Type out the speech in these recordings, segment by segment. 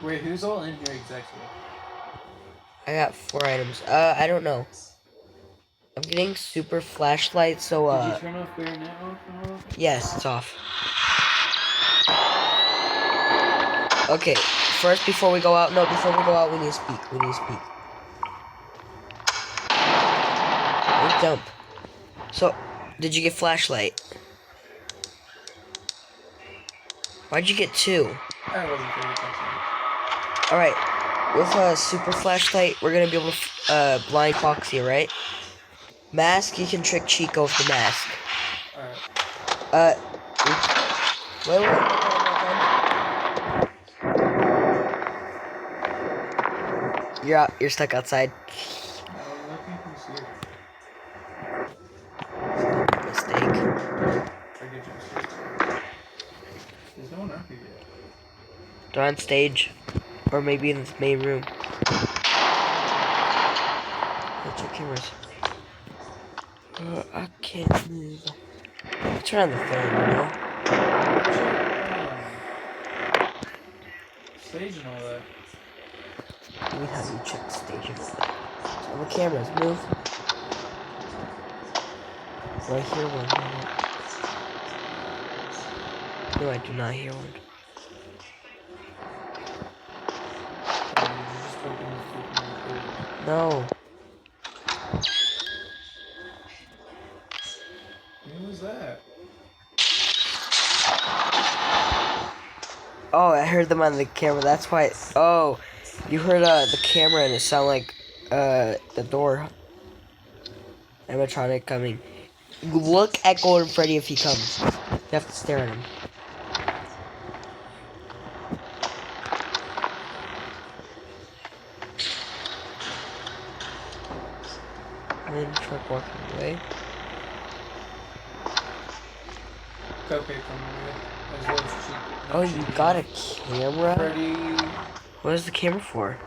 Wait, who's all in here exactly? I got 4 items. I don't know. I'm getting super flashlight, so Did you turn off bayonet off and all? yes, it's off. Okay, first before we go out, we need to speak. We need to speak. Don't jump. So, did you get flashlight? Why'd you get 2? I wasn't paying attention. Alright, with a super flashlight, we're gonna be able to blind Foxy, right? Mask, you can trick Chico with the mask. Alright. Wait. You're stuck outside. Mistake. There's no one out here yet. They're on stage. Or maybe in this main room. Let's check cameras. I can't move. Turn on the fan, you know? Stage and all that. Let me have you check the stage and all that. So the cameras, move. Do I hear one? No, I do not hear one. No. Who was that? Oh, I heard them on the camera. That's why. Oh, you heard the camera and it sounded like the door. Animatronic coming. Look at Golden Freddy if he comes. You have to stare at him. And then truck walking away. Cupcake on the way. As well as cheap. Oh, you got a camera? Freddy. What is the camera for?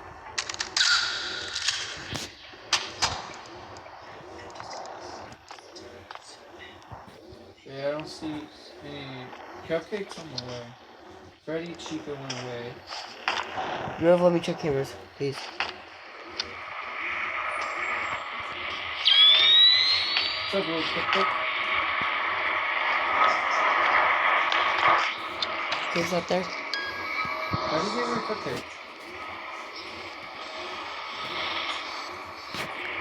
Yeah, I don't see any cupcakes on the way. Freddy, Chica went away. You have let me check cameras, please. What's up, little cupcake? Cupcake's out there? How did you get a cupcake?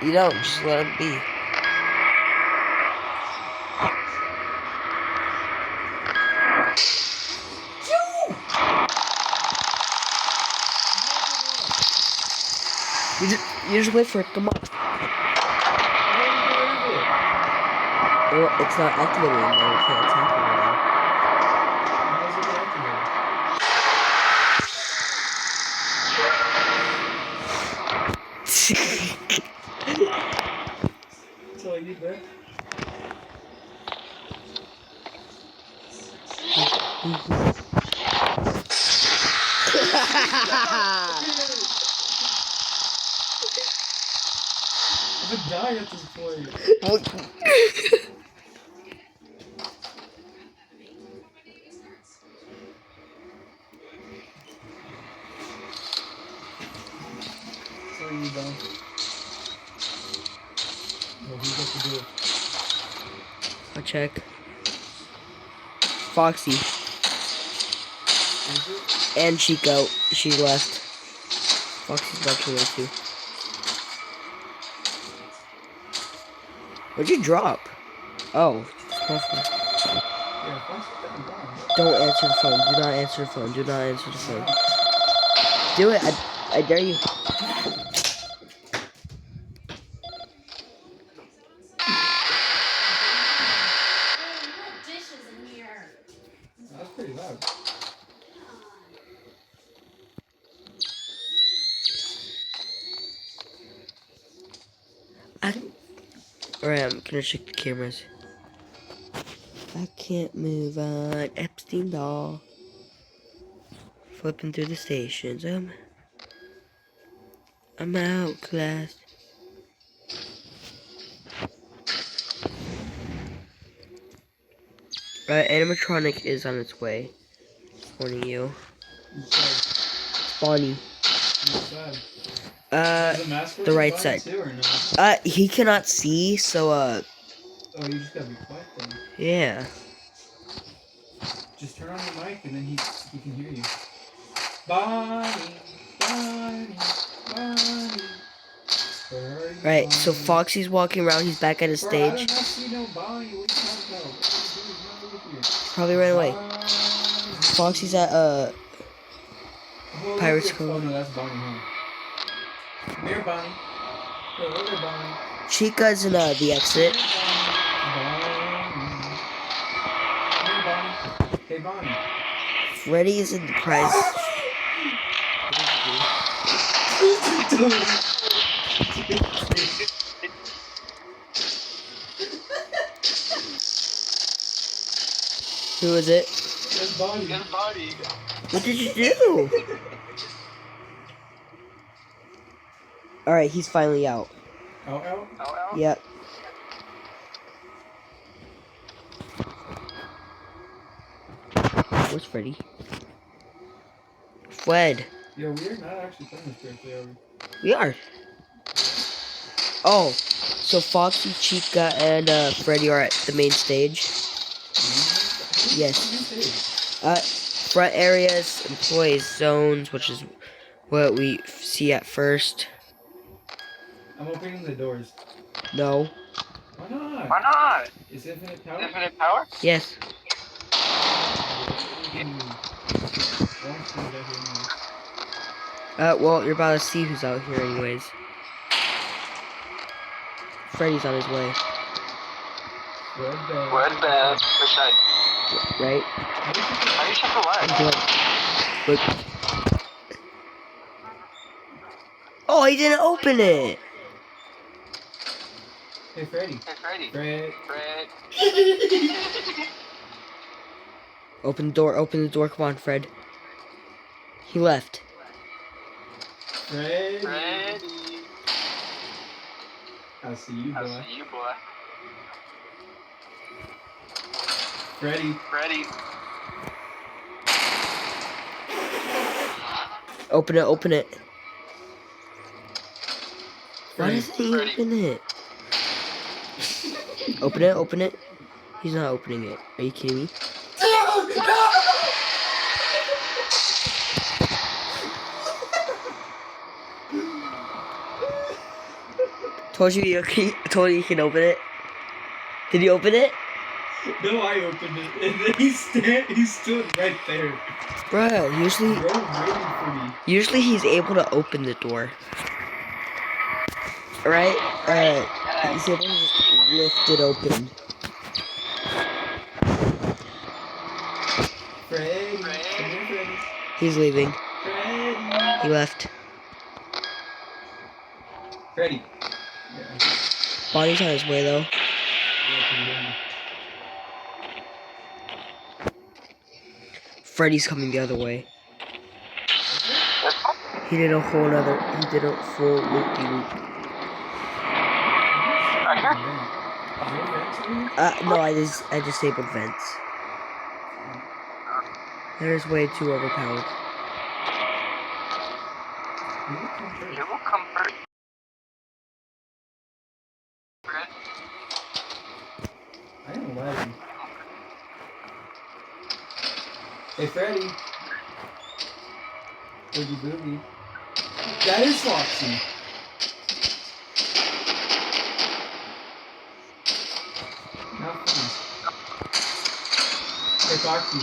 You don't, just let him be. You just wait for it to come up. Well, it's not activated anymore. You can't attack it anymore. How is it activated? That's all I need, man. I'm gonna die at this point. So you done? What do you got to do? I'll check. Foxy. And Chico. She left. Foxy's walking away too. What'd you drop? Oh, Yeah, don't answer the phone. Do not answer the phone. Do not answer the phone. Do it. I dare you. That's pretty loud. Alright, I'm gonna check the cameras. I can't move on. Epstein doll. Flipping through the stations. I'm out, class. Animatronic is on its way. Warning you. Bonnie. Does the mask work The with right Bonnie side. too, or no? He cannot see, so Oh, you just gotta be quiet then. yeah. Just turn on your mic and then he can hear you. Bonnie, Bonnie, Bonnie. Right, so Foxy's walking around. He's back at his Bro, I do stage. not see no Bonnie. What are you talking about? What are you doing? He's not over here. Probably ran away. Bonnie. Foxy's at Oh, Pirates look, oh Cove. no, that's Bonnie, huh? Come here, Bonnie. Hello there, Bonnie. Chica's in the exit. Bonnie. Come here, Bonnie. Hey, Bonnie. Freddy is in the prize. Who is it? That's Bonnie. That's Bonnie. What did you do? Alright, he's finally out. Ow, ow. Yep. Where's Freddy? Fred. Yo, we're not actually playing this correctly, are we? We are. Oh, so Foxy, Chica, and Freddy are at the main stage. Yes. Front areas, employees, zones, which is what we see at first. I'm opening the doors. No. Why not? Why not? Is infinite power? Infinite power? Yes. Well, you're about to see who's out here anyways. Freddy's on his way. Red band. Which side? Right? How do you check the light? Look. Oh, he didn't open it! Hey, Freddy. Hey, Freddy. Fred. Open the door, come on, Fred. He left. Freddy. I see you, boy. I see you, boy. Freddy. Open it. Why Freddy. doesn't he open it? Open it. He's not opening it. Are you kidding me? Told you you can open it. Did you open it? No, I opened it. And then he stood right there. Bruh, usually he's able to open the door. Right? He's able to just lift it open. Freddy. He's leaving. Freddy. He left. Freddy. Yeah. Bonnie's on his way though. Freddy's coming the other way. He did a full loop-de-loop. No, I disabled vents. There's way too overpowered. You will comfort. I am lagging. Hey, Freddy. Boogie boogie. That is Foxy. Not fun. Hey, Foxy.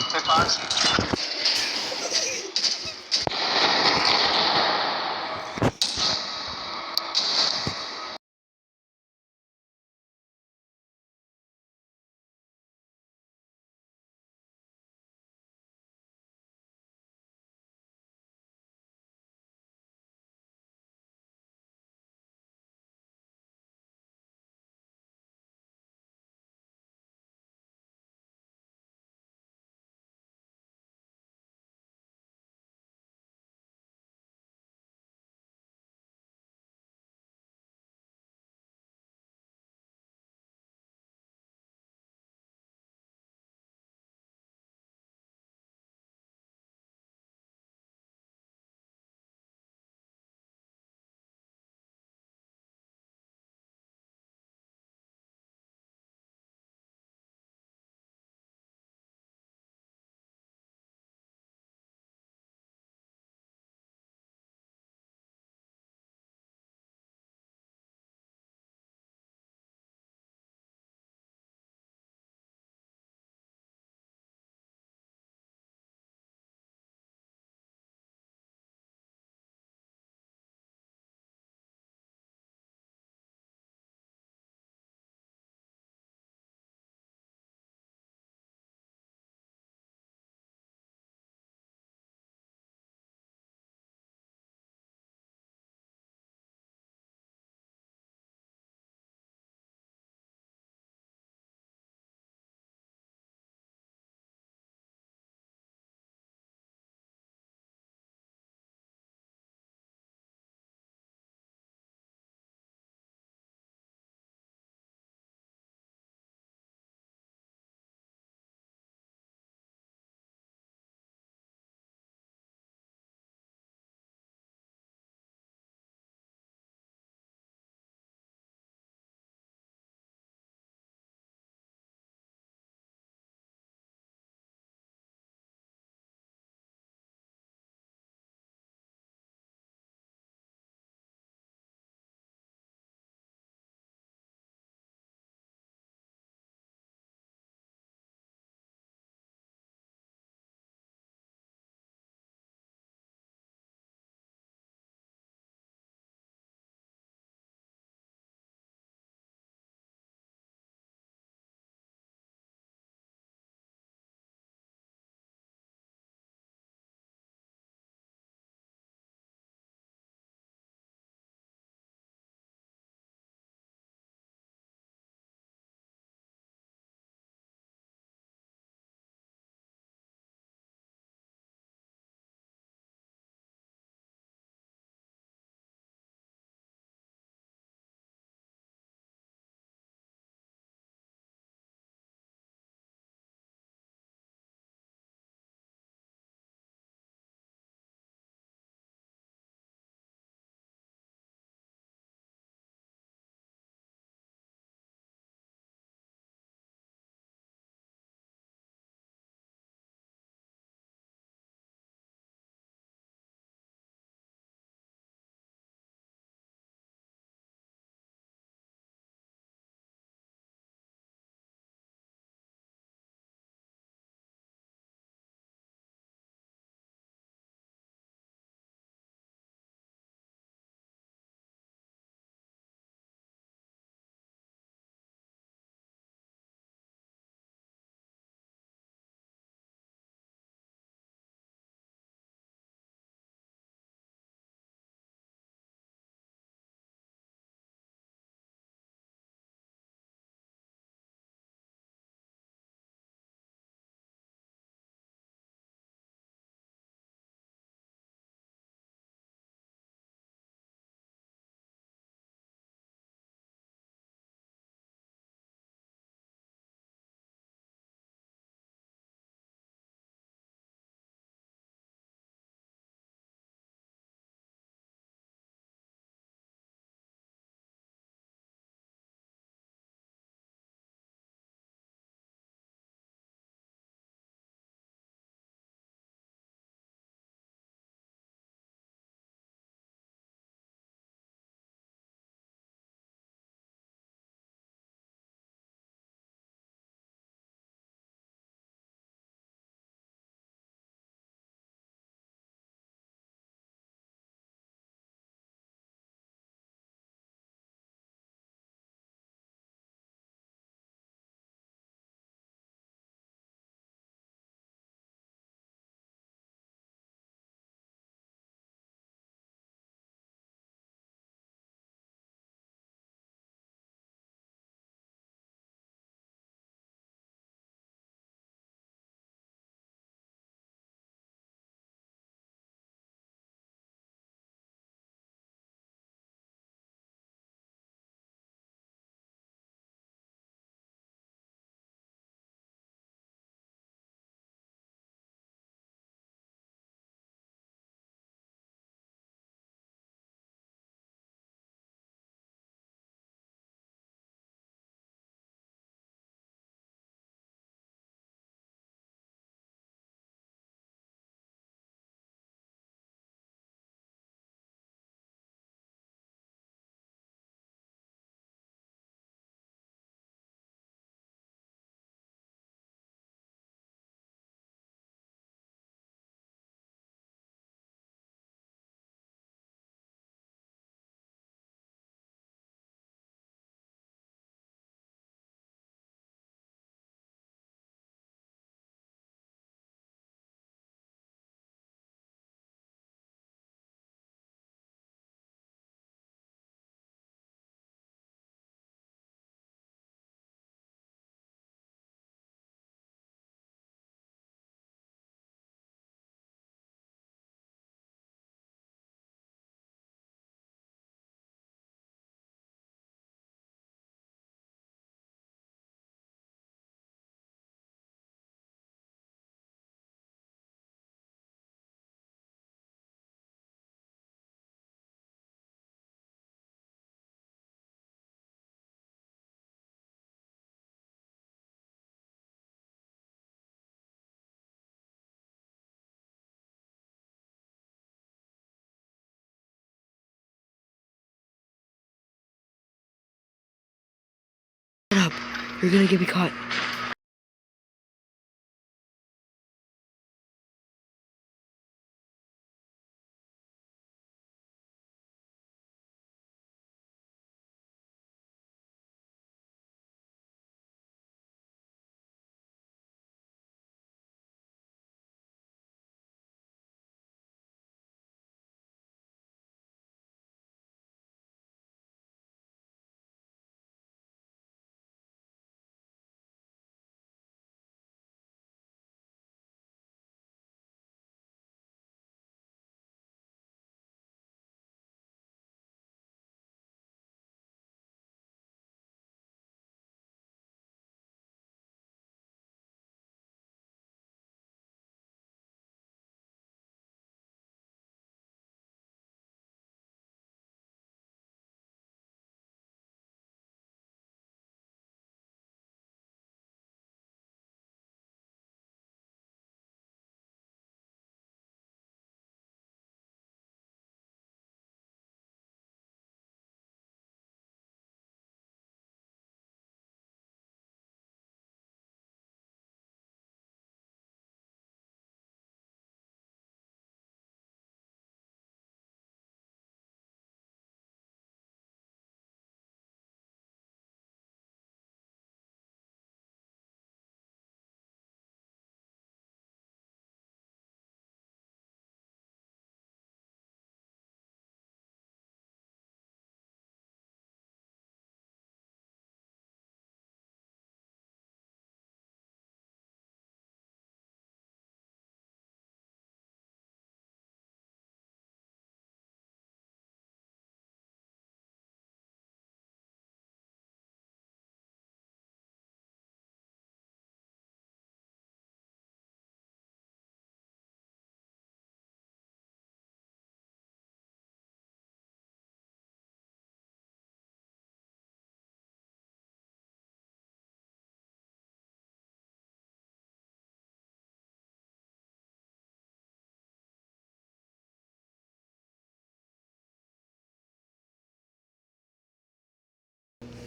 You're gonna get me caught.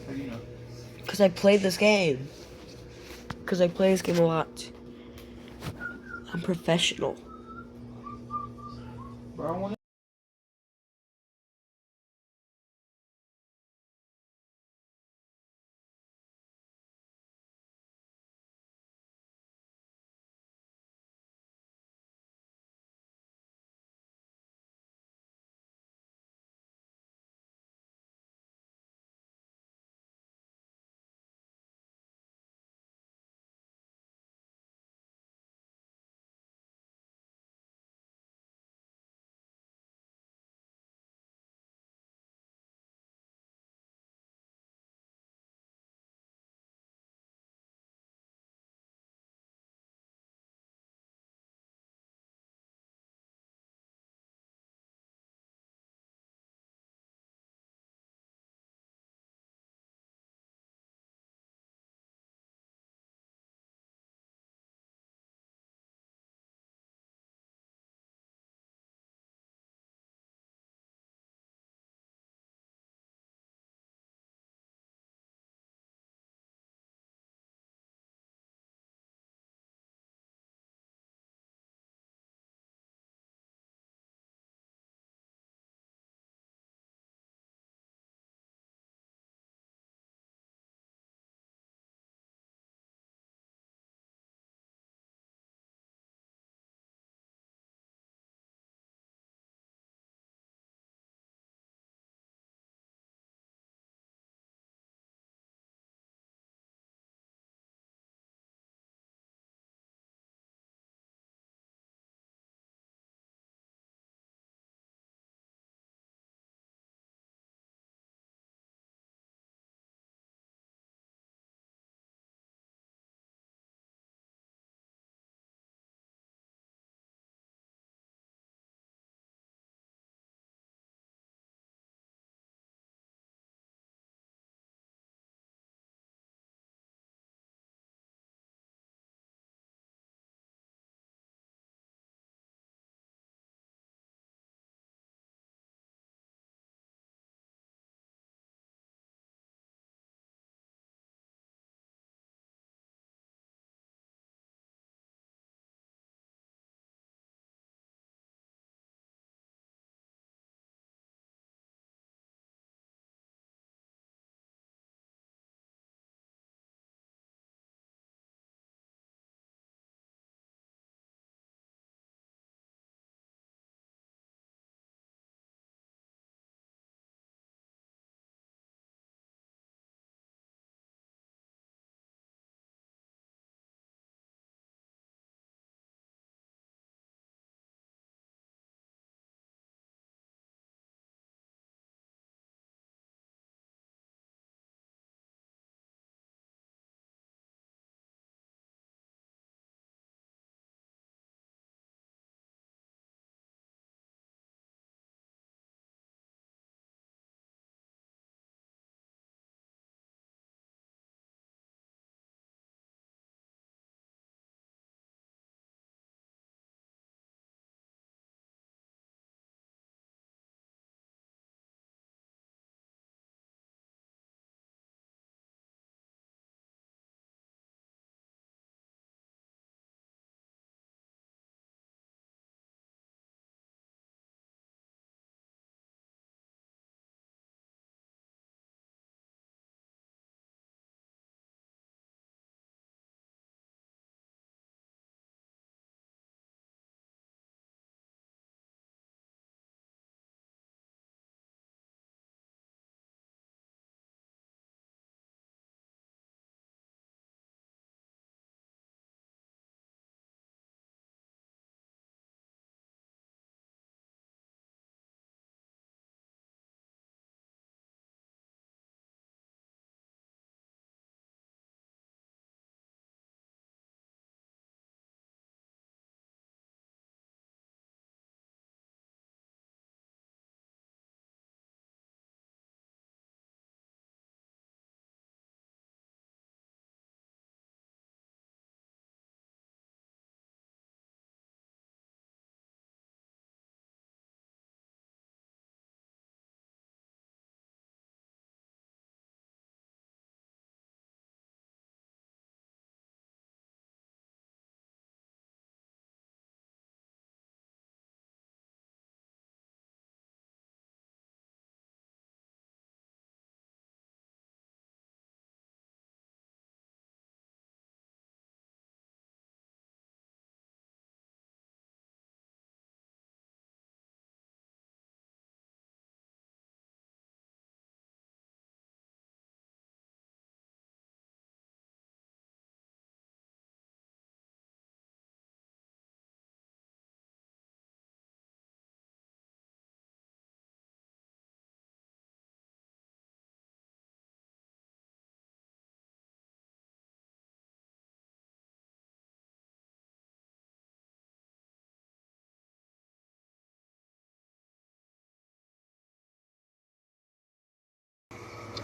How do you know? Because I played this game. Because I play this game a lot. I'm professional. Bro, I want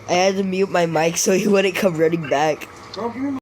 I had to mute my mic so he wouldn't come running back. Bro, give me my